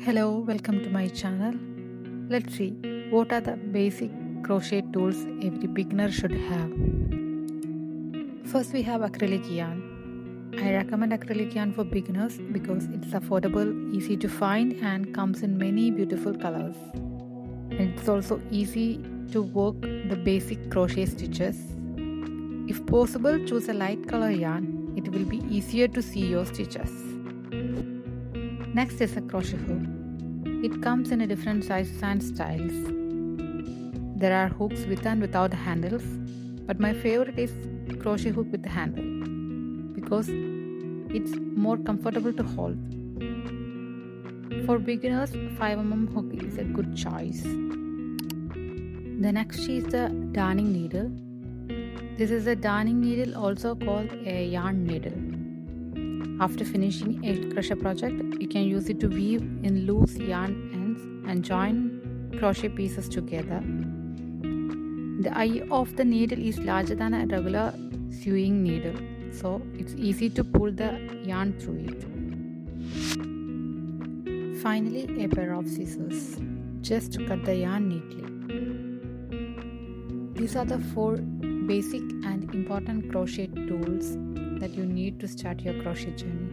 Hello, welcome to my channel. Let's see what are the basic crochet tools every beginner should have. First, we have acrylic yarn. I recommend acrylic yarn for beginners because it's affordable, easy to find, and comes in many beautiful colors. And it's also easy to work the basic crochet stitches. If possible, choose a light color yarn. It will be easier to see your stitches. Next is a crochet hook. It comes in a different sizes and styles. There are hooks with and without handles, but my favorite is crochet hook with the handle because it's more comfortable to hold. For beginners, 5mm hook is a good choice. The next is the darning needle. This is a darning needle, also called a yarn needle. After finishing a crochet project, you can use it to weave in loose yarn ends and join crochet pieces together. The eye of the needle is larger than a regular sewing needle, so it's easy to pull the yarn through it. Finally, a pair of scissors, just to cut the yarn neatly. These are the 4 basic and important crochet tools that you need to start your crochet journey.